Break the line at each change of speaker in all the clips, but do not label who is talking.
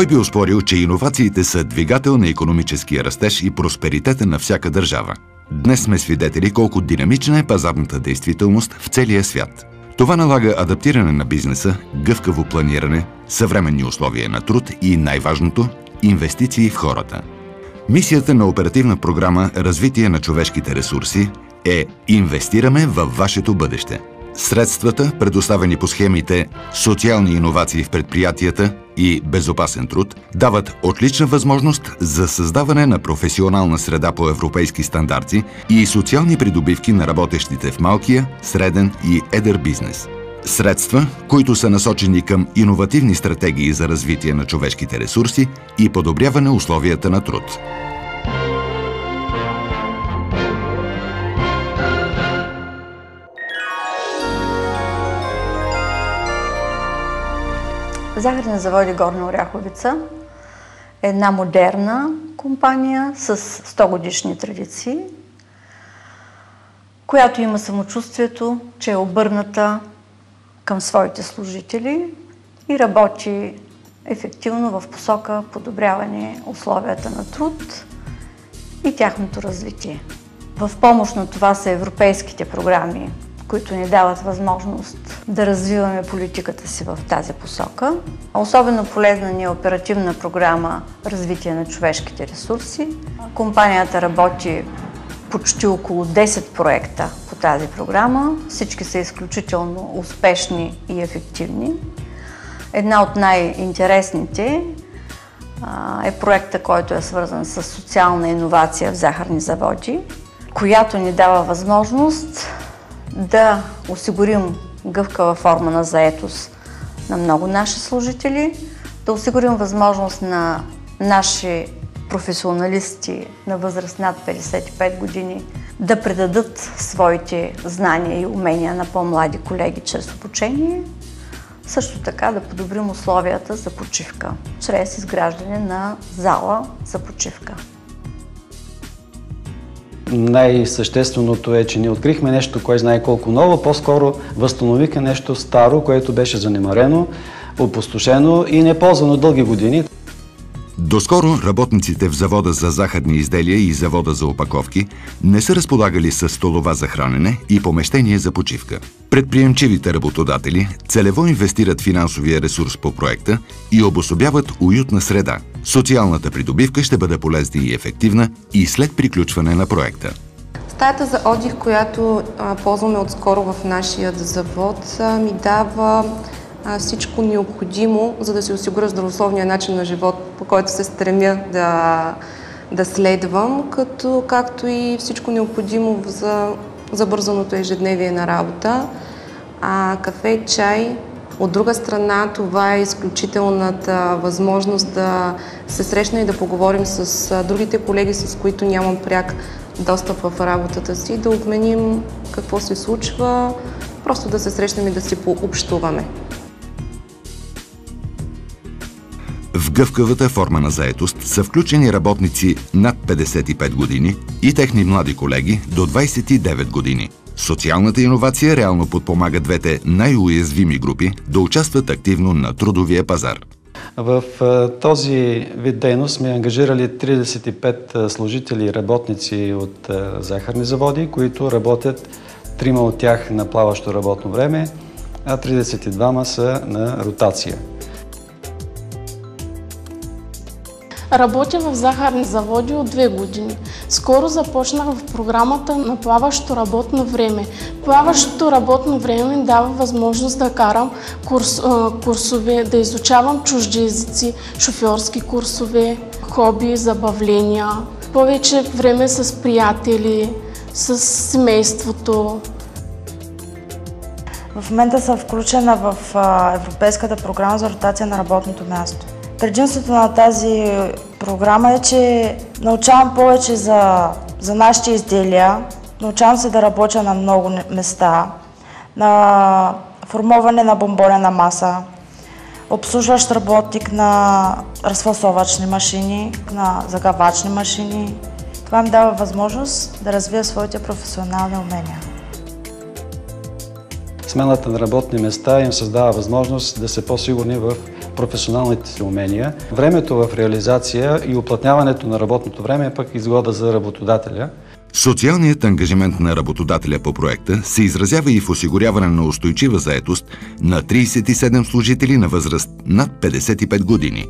Кой би оспорил, че иновациите са двигател на икономическия растеж и просперитета на всяка държава? Днес сме свидетели колко динамична е пазарната действителност в целия свят. Това налага адаптиране на бизнеса, гъвкаво планиране, съвременни условия на труд и най-важното – инвестиции в хората. Мисията на оперативна програма «Развитие на човешките ресурси» е «Инвестираме във вашето бъдеще». Средствата, предоставени по схемите «Социални иновации в предприятията» и «Безопасен труд», дават отлична възможност за създаване на професионална среда по европейски стандарти и социални придобивки на работещите в малкия, среден и едър бизнес. Средства, които са насочени към иновативни стратегии за развитие на човешките ресурси и подобряване условията на труд.
Захарни заводи Горна Оряховица е една модерна компания с 100-годишни традиции, която има самочувствието, че е обърната към своите служители и работи ефективно в посока подобряване условията на труд и тяхното развитие. В помощ на това са европейските програми, които ни дават възможност да развиваме политиката си в тази посока. Особено полезна ни е оперативна програма «Развитие на човешките ресурси». Компанията работи почти около 10 проекта по тази програма. Всички са изключително успешни и ефективни. Една от най-интересните е проекта, който е свързан с социална иновация в захарни заводи, която ни дава възможност да осигурим гъвкава форма на заетост на много наши служители, да осигурим възможност на наши професионалисти на възраст над 55 години да предадат своите знания и умения на по-млади колеги чрез обучение, също така да подобрим условията за почивка, чрез изграждане на зала за почивка.
Най-същественото е, че не открихме нещо, кой знае колко ново, по-скоро възстановиха нещо старо, което беше занемарено, опустошено и неползвано дълги години.
Доскоро работниците в завода за захарни изделия и завода за опаковки не са разполагали с столова за хранене и помещение за почивка. Предприемчивите работодатели целево инвестират финансовия ресурс по проекта и обособяват уютна среда. Социалната придобивка ще бъде полезна и ефективна и след приключване на проекта.
Стаята за отдих, която ползваме отскоро в нашия завод, ми дава всичко необходимо, за да си осигуря здравословния начин на живот, по който се стремя да следвам, както и всичко необходимо за бързаното ежедневие на работа. Кафе, чай. От друга страна, това е изключителната възможност да се срещна и да поговорим с другите колеги, с които нямам пряк достъп в работата си, да обменим какво се случва, просто да се срещнем и да си пообщуваме.
В гъвкавата форма на заетост са включени работници над 55 години и техни млади колеги до 29 години. Социалната иновация реално подпомага двете най-уязвими групи да участват активно на трудовия пазар.
В този вид дейност сме ангажирали 35 служители и работници от захарни заводи, които работят 3 от тях на плаващо работно време, а 32 са на ротация.
Работя в захарни заводи от 2 години. Скоро започнах в програмата на плаващо работно време. Плаващото работно време ми дава възможност да карам курсове, да изучавам чужди езици, шофьорски курсове, хоби, забавления, повече време с приятели, с семейството.
В момента съм включена в Европейската програма за ротация на работното място. Предимството на тази програма е, че научавам повече за нашите изделия, научавам се да работя на много места, на формоване на бомбонена маса, обслужващ работник на разфасовачни машини, на загъвачни машини. Това ми дава възможност да развия своите професионални умения.
Смяната на работни места им създава възможност да са по-сигурни в професионалните си умения. Времето в реализация и уплътняването на работното време е пък изгода за работодателя.
Социалният ангажимент на работодателя по проекта се изразява и в осигуряване на устойчива заетост на 37 служители на възраст над 55 години.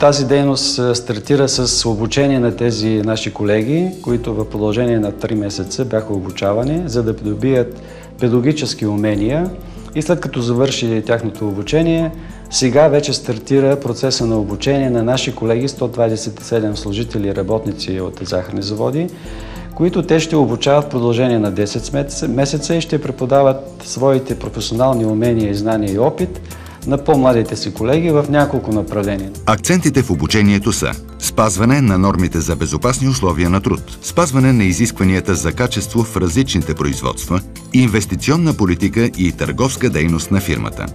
Тази дейност стартира с обучение на тези наши колеги, които в продължение на 3 месеца бяха обучавани, за да придобият педагогически умения и след като завърши тяхното обучение, сега вече стартира процеса на обучение на наши колеги, 127 служители и работници от захарни заводи, които те ще обучават в продължение на 10 месеца и ще преподават своите професионални умения и знания и опит на по-младите си колеги в няколко направления.
Акцентите в обучението са спазване на нормите за безопасни условия на труд, спазване на изискванията за качество в различните производства, инвестиционна политика и търговска дейност на фирмата.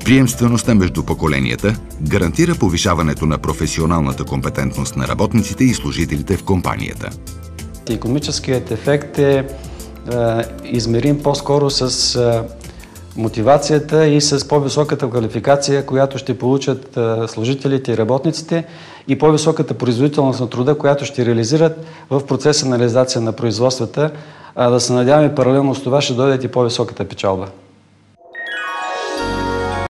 Приемствеността между поколенията гарантира повишаването на професионалната компетентност на работниците и служителите в компанията.
Икономическият ефект е измерим по-скоро с мотивацията и с по-високата квалификация, която ще получат служителите и работниците и по-високата производителност на труда, която ще реализират в процеса на реализация на производствата. Да се надяваме паралелно с това ще дойдат и по-високата печалба.